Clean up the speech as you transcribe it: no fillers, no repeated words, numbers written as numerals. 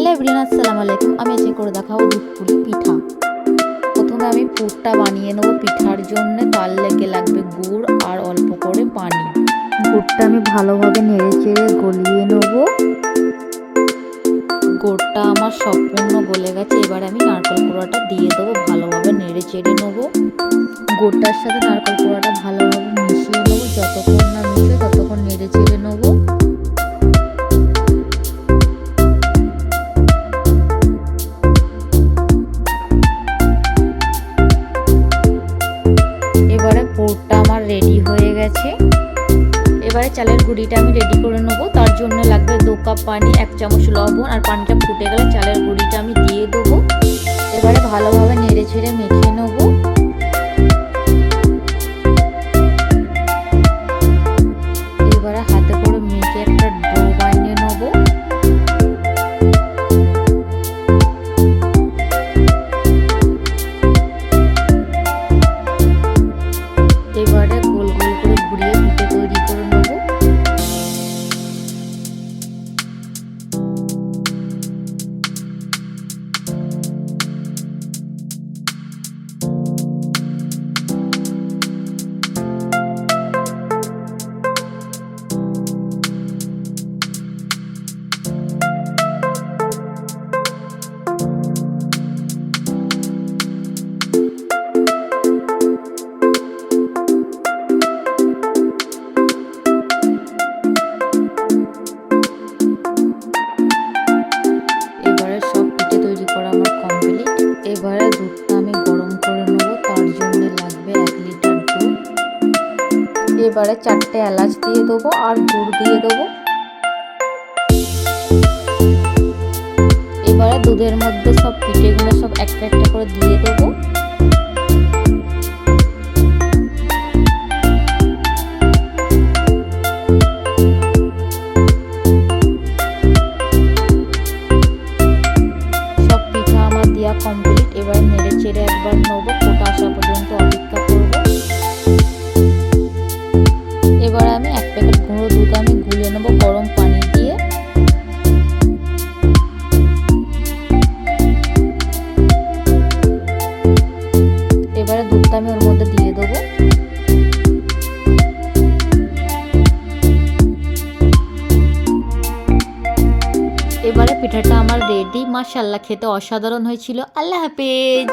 Hello everyone, আসসালামু আলাইকুম। আমি আজকে করে দেখাবো দুধ পুলি পিঠা। প্রথমে আমি পুরটা বানিয়ে নেবো। পিঠার জন্য তার লেগে লাগবে গুড় আর অল্প করে পানি। গুড়টা আমি ভালোভাবে নেড়ে চেড়ে গলিয়ে নেব। গুড়টা আমার সম্পূর্ণ গলে গেছে। এবার আমি নারকেল কোড়াটা দিয়ে দেবো, ভালোভাবে নেড়ে চেড়ে নেবো। গুড়টার সাথে নারকেল কোড়াটা ভালোভাবে মিশিয়ে নেবো। যতক্ষণ না মিশে ততক্ষণ নেড়ে চেড়ে নেবো। এবারে পুরটা আমার রেডি হয়ে গেছে। এবারে চালের গুঁড়িটা আমি রেডি করে নেবো। তার জন্য লাগবে 2 কাপ পানি, 1 চামচ লবণ, আর পানিটা ফুটে গেলে চালের গুঁড়িটা আমি দিয়ে দেবো। এবারে ভালোভাবে নেড়ে ছেড়ে মেখে নেবো। এবারে হাতে করে মেখে একটা ডো বানিয়ে নেবো। এবারে গোল গোল করে ঘুরিয়ে পিঠে তৈরি করে নেবো। এবারে দুধটা আমি গরম করে নেবো। তার জন্য লাগবে 1 লিটার দুধ। এবারে 4টে এলাচ দিয়ে দেবো আর গুড় দিয়ে দেবো। এবারে দুধের মধ্যে সব পিঠেগুলো সব একটা একটা করে দিয়ে দেবো। সব পিঠা আমার দেওয়া কমপ্লিট। এবার নেড়ে চেড়ে একবার নেবো, ফোটা আসা পর্যন্ত অপেক্ষা করব। এবার আমি 1 প্যাকেট গুঁড়ো দুধ আমি গুলে নেবো গরম পানি দিয়ে। এবারে দুধটা আমি ওর মধ্যে দিয়ে দেবো। এবারে পিঠাটা আমার রেডি। মাশাআল্লাহ, খেতে অসাধারণ হয়েছিল। আল্লাহ হাফেজ।